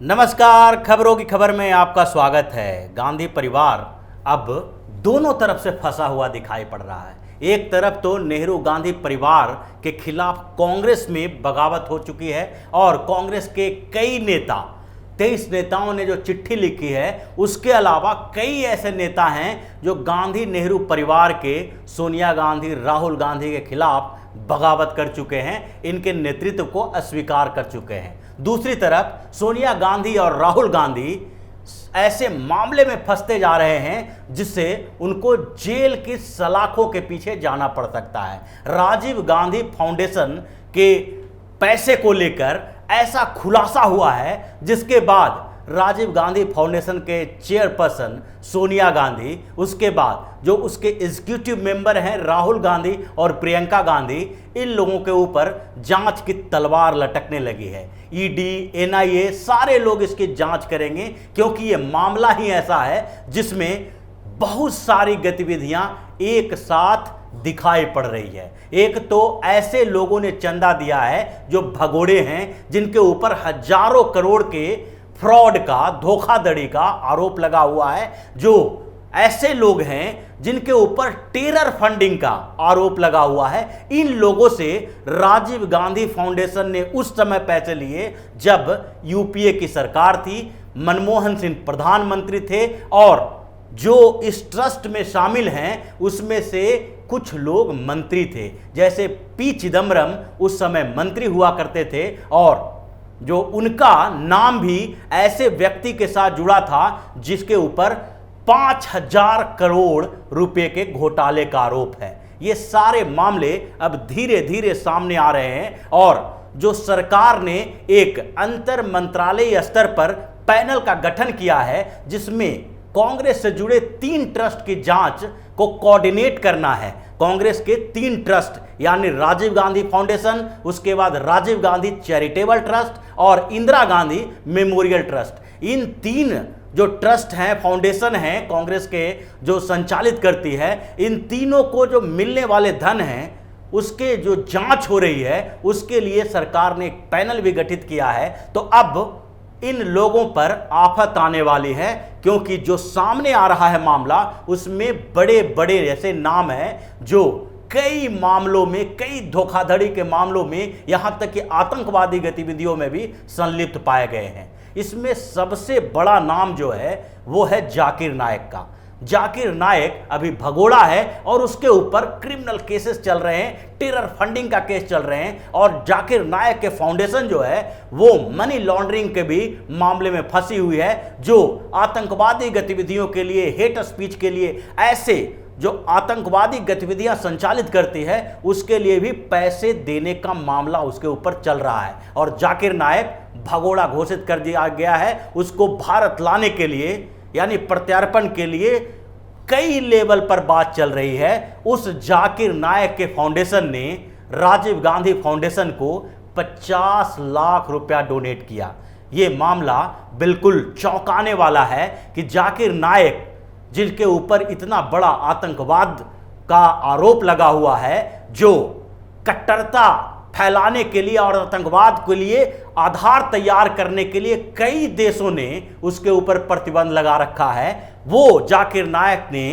नमस्कार, खबरों की खबर में आपका स्वागत है। गांधी परिवार अब दोनों तरफ से फंसा हुआ दिखाई पड़ रहा है। एक तरफ तो नेहरू गांधी परिवार के खिलाफ कांग्रेस में बगावत हो चुकी है और कांग्रेस के कई नेता 23 नेताओं ने जो चिट्ठी लिखी है, उसके अलावा कई ऐसे नेता हैं जो गांधी नेहरू परिवार के सोनिया गांधी, राहुल गांधी के खिलाफ बगावत कर चुके हैं, इनके नेतृत्व को अस्वीकार कर चुके हैं। दूसरी तरफ सोनिया गांधी और राहुल गांधी ऐसे मामले में फंसते जा रहे हैं जिससे उनको जेल की सलाखों के पीछे जाना पड़ सकता है। राजीव गांधी फाउंडेशन के पैसे को लेकर ऐसा खुलासा हुआ है जिसके बाद राजीव गांधी फाउंडेशन के चेयरपर्सन सोनिया गांधी, उसके बाद जो उसके एग्जीक्यूटिव मेंबर हैं राहुल गांधी और प्रियंका गांधी, इन लोगों के ऊपर जांच की तलवार लटकने लगी है। ईडी, एनआईए सारे लोग इसकी जांच करेंगे क्योंकि ये मामला ही ऐसा है जिसमें बहुत सारी गतिविधियां एक साथ दिखाई पड़ रही है। एक तो ऐसे लोगों ने चंदा दिया है जो भगोड़े हैं, जिनके ऊपर हजारों करोड़ के फ्रॉड का, धोखाधड़ी का आरोप लगा हुआ है। जो ऐसे लोग हैं जिनके ऊपर टेरर फंडिंग का आरोप लगा हुआ है। इन लोगों से राजीव गांधी फाउंडेशन ने उस समय पैसे लिए जब यूपीए की सरकार थी, मनमोहन सिंह प्रधानमंत्री थे और जो इस ट्रस्ट में शामिल हैं उसमें से कुछ लोग मंत्री थे। जैसे पी चिदम्बरम उस समय मंत्री हुआ करते थे और जो उनका नाम भी ऐसे व्यक्ति के साथ जुड़ा था जिसके ऊपर 5000 करोड़ रुपए के घोटाले का आरोप है। ये सारे मामले अब धीरे धीरे सामने आ रहे हैं और जो सरकार ने एक अंतर मंत्रालय स्तर पर पैनल का गठन किया है जिसमें कांग्रेस से जुड़े 3 ट्रस्ट की जांच को कोऑर्डिनेट करना है। कांग्रेस के 3 ट्रस्ट यानी राजीव गांधी फाउंडेशन, उसके बाद राजीव गांधी चैरिटेबल ट्रस्ट और इंदिरा गांधी मेमोरियल ट्रस्ट। इन 3 जो ट्रस्ट हैं, फाउंडेशन हैं कांग्रेस के जो संचालित करती है, इन तीनों को जो मिलने वाले धन हैं उसके जो जांच हो रही है उसके लिए सरकार ने एक पैनल भी गठित किया है। तो अब इन लोगों पर आफत आने वाली है क्योंकि जो सामने आ रहा है मामला उसमें बड़े बड़े ऐसे नाम हैं जो कई मामलों में, कई धोखाधड़ी के मामलों में, यहां तक कि आतंकवादी गतिविधियों में भी संलिप्त पाए गए हैं। इसमें सबसे बड़ा नाम जो है वो है जाकिर नायक का। जाकिर नायक अभी भगोड़ा है और उसके ऊपर क्रिमिनल केसेस चल रहे हैं, टेरर फंडिंग का केस चल रहे हैं और जाकिर नायक के फाउंडेशन जो है वो मनी लॉन्ड्रिंग के भी मामले में फंसी हुई है, जो आतंकवादी गतिविधियों के लिए, हेट स्पीच के लिए, ऐसे जो आतंकवादी गतिविधियां संचालित करती है उसके लिए भी पैसे देने का मामला उसके ऊपर चल रहा है। और जाकिर नायक भगोड़ा घोषित कर दिया गया है। उसको भारत लाने के लिए यानी प्रत्यार्पण के लिए कई लेवल पर बात चल रही है। उस जाकिर नायक के फाउंडेशन ने राजीव गांधी फाउंडेशन को 50 लाख रुपया डोनेट किया। यह मामला बिल्कुल चौंकाने वाला है कि जाकिर नायक, जिनके ऊपर इतना बड़ा आतंकवाद का आरोप लगा हुआ है, जो कट्टरता फैलाने के लिए और आतंकवाद के लिए आधार तैयार करने के लिए कई देशों ने उसके ऊपर प्रतिबंध लगा रखा है, वो जाकिर नायक ने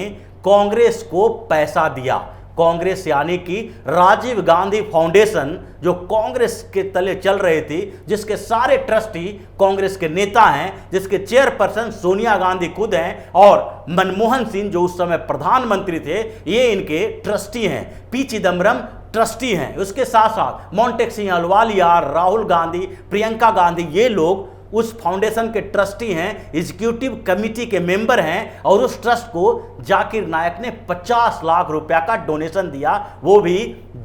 कांग्रेस को पैसा दिया। कांग्रेस यानी कि राजीव गांधी फाउंडेशन जो कांग्रेस के तले चल रही थी, जिसके सारे ट्रस्टी कांग्रेस के नेता हैं, जिसके चेयरपर्सन सोनिया गांधी खुद हैं और मनमोहन सिंह जो उस समय प्रधानमंत्री थे ये इनके ट्रस्टी हैं, पी चिदम्बरम ट्रस्टी हैं, उसके साथ साथ मोंटेक अहलूवालिया, राहुल गांधी, प्रियंका गांधी, ये लोग उस फाउंडेशन के ट्रस्टी हैं, एग्जीक्यूटिव कमेटी के मेंबर हैं और उस ट्रस्ट को जाकिर नायक ने 50 लाख रुपया का डोनेशन दिया, वो भी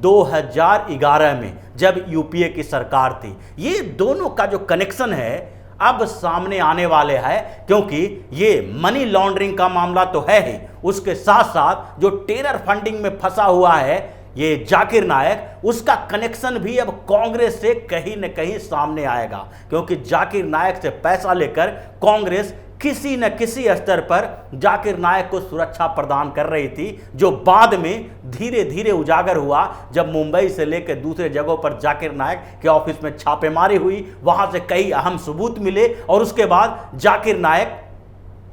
2011 में जब यूपीए की सरकार थी। ये दोनों का जो कनेक्शन है अब सामने आने वाले हैं क्योंकि ये मनी लॉन्ड्रिंग का मामला तो है ही, उसके साथ साथ जो टेरर फंडिंग में फंसा हुआ है ये जाकिर नायक, उसका कनेक्शन भी अब कांग्रेस से कहीं न कहीं सामने आएगा, क्योंकि जाकिर नायक से पैसा लेकर कांग्रेस किसी न किसी स्तर पर जाकिर नायक को सुरक्षा प्रदान कर रही थी, जो बाद में धीरे धीरे उजागर हुआ जब मुंबई से लेकर दूसरे जगहों पर जाकिर नायक के ऑफिस में छापेमारी हुई, वहां से कई अहम सबूत मिले और उसके बाद जाकिर नायक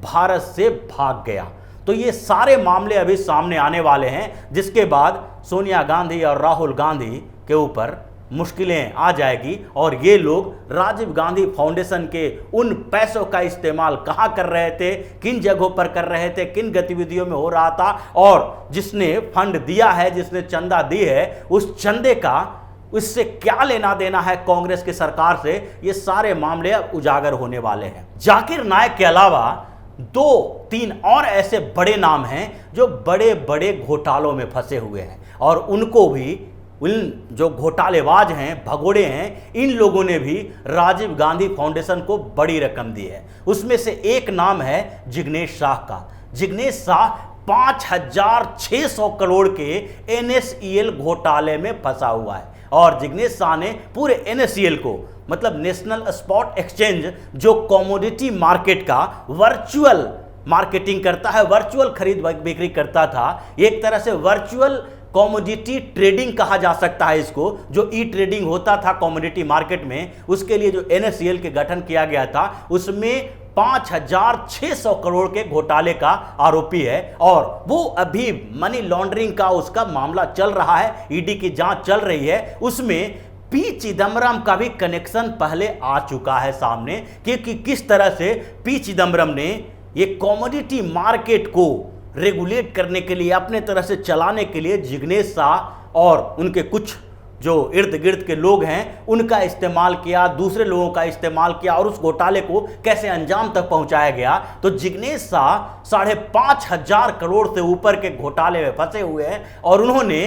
भारत से भाग गया। तो ये सारे मामले अभी सामने आने वाले हैं, जिसके बाद सोनिया गांधी और राहुल गांधी के ऊपर मुश्किलें आ जाएगी और ये लोग राजीव गांधी फाउंडेशन के उन पैसों का इस्तेमाल कहाँ कर रहे थे, किन जगहों पर कर रहे थे, किन गतिविधियों में हो रहा था, और जिसने फंड दिया है, जिसने चंदा दी है, उस चंदे का इससे क्या लेना देना है कांग्रेस की सरकार से, ये सारे मामले अब उजागर होने वाले हैं। जाकिर नायक के अलावा 2-3 और ऐसे बड़े नाम हैं जो बड़े बड़े घोटालों में फंसे हुए हैं और उनको भी, उन जो घोटालेबाज हैं, भगोड़े हैं, इन लोगों ने भी राजीव गांधी फाउंडेशन को बड़ी रकम दी है। उसमें से एक नाम है जिग्नेश शाह का। जिग्नेश शाह 5,600 करोड़ के NSEL घोटाले में फंसा हुआ है और जिग्नेश शाह ने पूरे NSEL को, मतलब नेशनल स्पॉट एक्सचेंज, जो कमोडिटी मार्केट का वर्चुअल मार्केटिंग करता है, वर्चुअल खरीद बिक्री करता था, एक तरह से वर्चुअल कमोडिटी ट्रेडिंग कहा जा सकता है इसको, जो ई ट्रेडिंग होता था कमोडिटी मार्केट में, उसके लिए जो NSEL के गठन किया गया था, उसमें 5,600 करोड़ के घोटाले का आरोपी है और वो अभी मनी लॉन्ड्रिंग का उसका मामला चल रहा है, ईडी की जांच चल रही है। उसमें पी चिदम्बरम का भी कनेक्शन पहले आ चुका है सामने, क्योंकि किस तरह से पी चिदम्बरम ने ये कमोडिटी मार्केट को रेगुलेट करने के लिए, अपने तरह से चलाने के लिए जिग्नेश शाह और उनके कुछ जो इर्द गिर्द के लोग हैं उनका इस्तेमाल किया, दूसरे लोगों का इस्तेमाल किया और उस घोटाले को कैसे अंजाम तक पहुंचाया गया। तो जिग्नेश शाह 5,500 करोड़ से ऊपर के घोटाले में फंसे हुए हैं और उन्होंने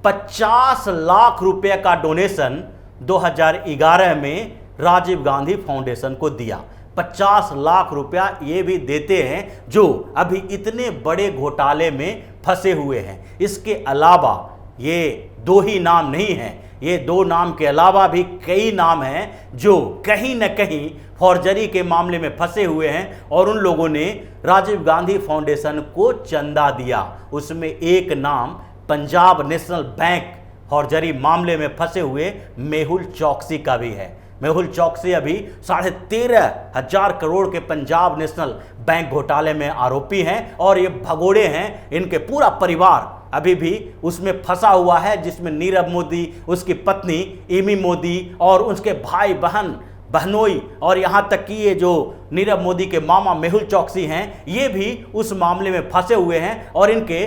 50 लाख रुपए का डोनेशन 2011 में राजीव गांधी फाउंडेशन को दिया। 50 लाख रुपया ये भी देते हैं जो अभी इतने बड़े घोटाले में फंसे हुए हैं। इसके अलावा ये 2 ही नाम नहीं हैं, ये 2 नाम के अलावा भी कई नाम हैं जो कहीं न कहीं फॉर्जरी के मामले में फंसे हुए हैं और उन लोगों ने राजीव गांधी फाउंडेशन को चंदा दिया। उसमें एक नाम पंजाब नेशनल बैंक फॉर्जरी मामले में फंसे हुए मेहुल चौकसी का भी है। मेहुल चौकसी अभी 13,500 करोड़ के पंजाब नेशनल बैंक घोटाले में आरोपी हैं और ये भगोड़े हैं, इनके पूरा परिवार अभी भी उसमें फंसा हुआ है, जिसमें नीरव मोदी, उसकी पत्नी इमी मोदी और उसके भाई बहनोई और यहाँ तक कि ये जो नीरव मोदी के मामा मेहुल चौकसी हैं, ये भी उस मामले में फंसे हुए हैं और इनके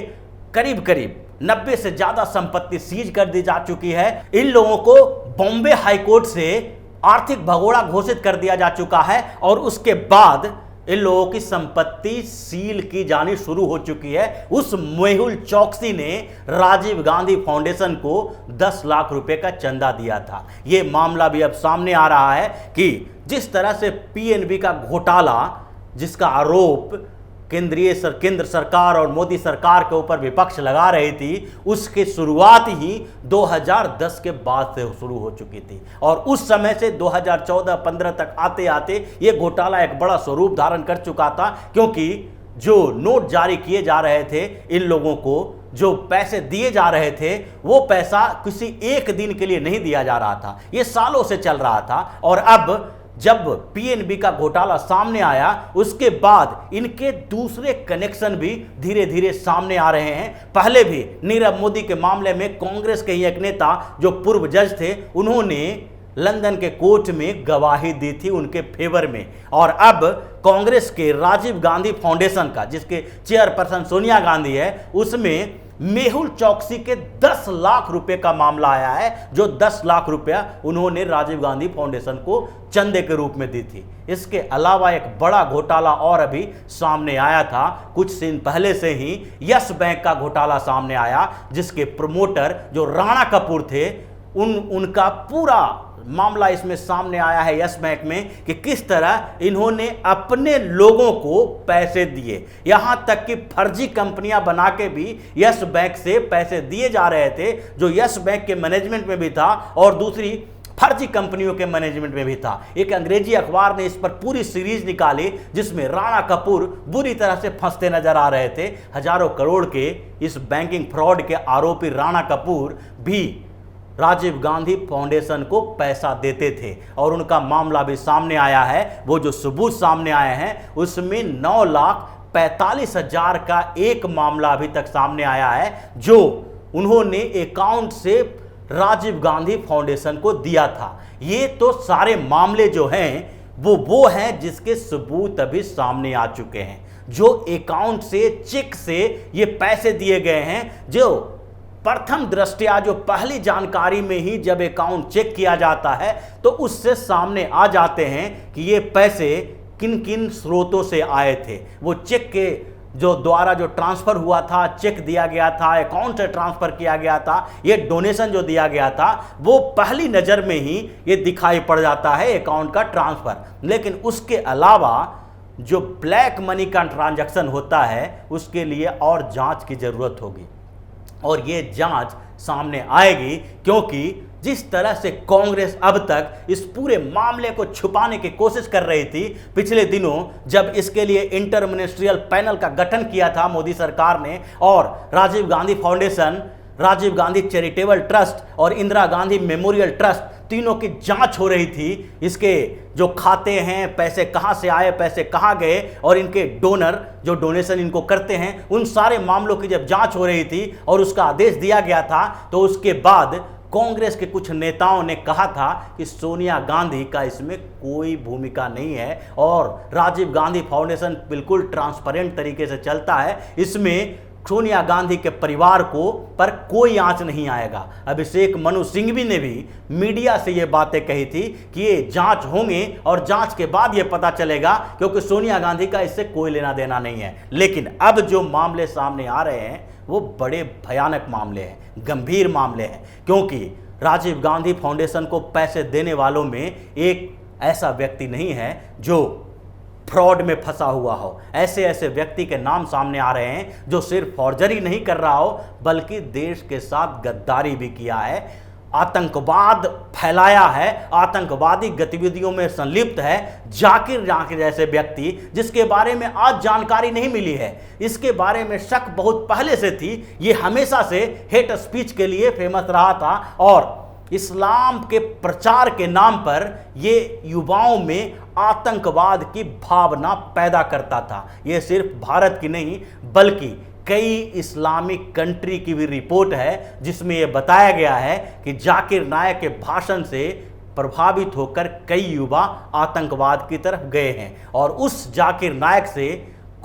करीब 90 से ज़्यादा संपत्ति सीज कर दी जा चुकी है। इन लोगों को बॉम्बे हाईकोर्ट से आर्थिक भगोड़ा घोषित कर दिया जा चुका है और उसके बाद इन लोगों की संपत्ति सील की जानी शुरू हो चुकी है। उस मेहुल चौकसी ने राजीव गांधी फाउंडेशन को 10 लाख रुपए का चंदा दिया था। यह मामला भी अब सामने आ रहा है कि जिस तरह से पीएनबी का घोटाला, जिसका आरोप केंद्र सरकार और मोदी सरकार के ऊपर विपक्ष लगा रही थी, उसकी शुरुआत ही 2010 के बाद से शुरू हो चुकी थी और उस समय से 2014-15 तक आते आते ये घोटाला एक बड़ा स्वरूप धारण कर चुका था, क्योंकि जो नोट जारी किए जा रहे थे, इन लोगों को जो पैसे दिए जा रहे थे, वो पैसा किसी एक दिन के लिए नहीं दिया जा रहा था, ये सालों से चल रहा था। और अब जब पीएनबी का घोटाला सामने आया, उसके बाद इनके दूसरे कनेक्शन भी धीरे धीरे सामने आ रहे हैं। पहले भी नीरव मोदी के मामले में कांग्रेस के ही एक नेता जो पूर्व जज थे, उन्होंने लंदन के कोर्ट में गवाही दी थी उनके फेवर में। और अब कांग्रेस के राजीव गांधी फाउंडेशन का, जिसके चेयरपर्सन सोनिया गांधी है, उसमें मेहुल चौकसी के 10 लाख रुपए का मामला आया है, जो 10 लाख रुपया उन्होंने राजीव गांधी फाउंडेशन को चंदे के रूप में दी थी। इसके अलावा एक बड़ा घोटाला और अभी सामने आया था, कुछ दिन पहले से ही यस बैंक का घोटाला सामने आया, जिसके प्रमोटर जो राणा कपूर थे, उनका पूरा मामला इसमें सामने आया है यस बैंक में कि किस तरह इन्होंने अपने लोगों को पैसे दिए, यहां तक कि फर्जी कंपनियां बना के भी यस बैंक से पैसे दिए जा रहे थे, जो यस बैंक के मैनेजमेंट में भी था और दूसरी फर्जी कंपनियों के मैनेजमेंट में भी था। एक अंग्रेजी अखबार ने इस पर पूरी सीरीज निकाली जिसमें राणा कपूर बुरी तरह से फंसते नजर आ रहे थे। हजारों करोड़ के इस बैंकिंग फ्रॉड के आरोपी राणा कपूर भी राजीव गांधी फाउंडेशन को पैसा देते थे और उनका मामला भी सामने आया है। वो जो सबूत सामने आए हैं उसमें 9,45,000 का एक मामला अभी तक सामने आया है जो उन्होंने अकाउंट से राजीव गांधी फाउंडेशन को दिया था। ये तो सारे मामले जो हैं वो हैं जिसके सबूत अभी सामने आ चुके हैं, जो अकाउंट से चेक से ये पैसे दिए गए हैं, जो प्रथम दृष्टया जो पहली जानकारी में ही जब अकाउंट चेक किया जाता है तो उससे सामने आ जाते हैं कि ये पैसे किन किन स्रोतों से आए थे। वो चेक के जो द्वारा जो ट्रांसफर हुआ था, चेक दिया गया था, अकाउंट से ट्रांसफर किया गया था, ये डोनेशन जो दिया गया था, वो पहली नज़र में ही ये दिखाई पड़ जाता है अकाउंट का ट्रांसफर। लेकिन उसके अलावा जो ब्लैक मनी का ट्रांजैक्शन होता है उसके लिए और जांच की ज़रूरत होगी और ये जांच सामने आएगी, क्योंकि जिस तरह से कांग्रेस अब तक इस पूरे मामले को छुपाने की कोशिश कर रही थी, पिछले दिनों जब इसके लिए इंटर मिनिस्ट्रियल पैनल का गठन किया था मोदी सरकार ने और Rajiv Gandhi foundation, Rajiv Gandhi charitable trust और इंदिरा गांधी मेमोरियल ट्रस्ट तीनों की जांच हो रही थी, इसके जो खाते हैं, पैसे कहां से आए, पैसे कहां गए और इनके डोनर जो डोनेशन इनको करते हैं, उन सारे मामलों की जब जांच हो रही थी और उसका आदेश दिया गया था, तो उसके बाद कांग्रेस के कुछ नेताओं ने कहा था कि सोनिया गांधी का इसमें कोई भूमिका नहीं है और राजीव गांधी फाउंडेशन बिल्कुल ट्रांसपेरेंट तरीके से चलता है, इसमें सोनिया गांधी के परिवार को पर कोई आंच नहीं आएगा। अभिषेक मनु सिंघवी ने भी मीडिया से ये बातें कही थी कि ये जांच होंगे और जांच के बाद ये पता चलेगा, क्योंकि सोनिया गांधी का इससे कोई लेना देना नहीं है। लेकिन अब जो मामले सामने आ रहे हैं वो बड़े भयानक मामले हैं, गंभीर मामले हैं, क्योंकि राजीव गांधी फाउंडेशन को पैसे देने वालों में एक ऐसा व्यक्ति नहीं है जो फ्रॉड में फंसा हुआ हो। ऐसे ऐसे व्यक्ति के नाम सामने आ रहे हैं जो सिर्फ फॉर्जरी नहीं कर रहा हो बल्कि देश के साथ गद्दारी भी किया है, आतंकवाद फैलाया है, आतंकवादी गतिविधियों में संलिप्त है। जाकिर नायक जैसे व्यक्ति जिसके बारे में आज जानकारी नहीं मिली है, इसके बारे में शक बहुत पहले से थी, ये हमेशा से हेट स्पीच के लिए फेमस रहा था और इस्लाम के प्रचार के नाम पर ये युवाओं में आतंकवाद की भावना पैदा करता था। ये सिर्फ भारत की नहीं बल्कि कई इस्लामिक कंट्री की भी रिपोर्ट है जिसमें यह बताया गया है कि जाकिर नायक के भाषण से प्रभावित होकर कई युवा आतंकवाद की तरफ गए हैं और उस जाकिर नायक से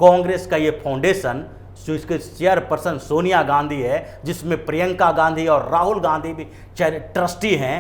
कांग्रेस का ये फाउंडेशन इसके चेयरपर्सन सोनिया गांधी है, जिसमें प्रियंका गांधी और राहुल गांधी भी ट्रस्टी हैं,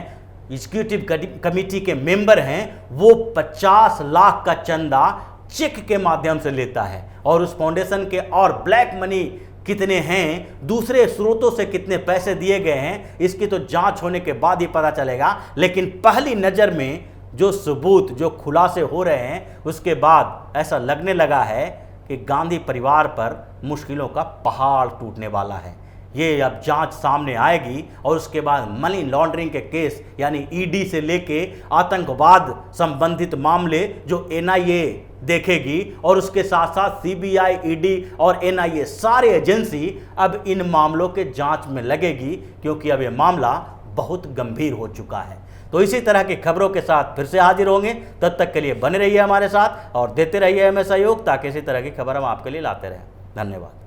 एग्जीक्यूटिव कमेटी के मेंबर हैं, वो 50 लाख का चंदा चेक के माध्यम से लेता है और उस फाउंडेशन के और ब्लैक मनी कितने हैं, दूसरे स्रोतों से कितने पैसे दिए गए हैं, इसकी तो जांच होने के बाद ही पता चलेगा। लेकिन पहली नज़र में जो सबूत जो खुलासे हो रहे हैं उसके बाद ऐसा लगने लगा है कि गांधी परिवार पर मुश्किलों का पहाड़ टूटने वाला है। ये अब जांच सामने आएगी और उसके बाद मनी लॉन्ड्रिंग के केस यानी ईडी से लेके आतंकवाद संबंधित मामले जो एनआईए देखेगी और उसके साथ साथ सीबीआई, ईडी और एनआईए सारे एजेंसी अब इन मामलों के जांच में लगेगी, क्योंकि अब ये मामला बहुत गंभीर हो चुका है। तो इसी तरह की खबरों के साथ फिर से हाजिर होंगे, तब तक के लिए बने रहिए हमारे साथ और देते रहिए हमें सहयोग ताकि इसी तरह की खबर हम आपके लिए लाते रहें। धन्यवाद।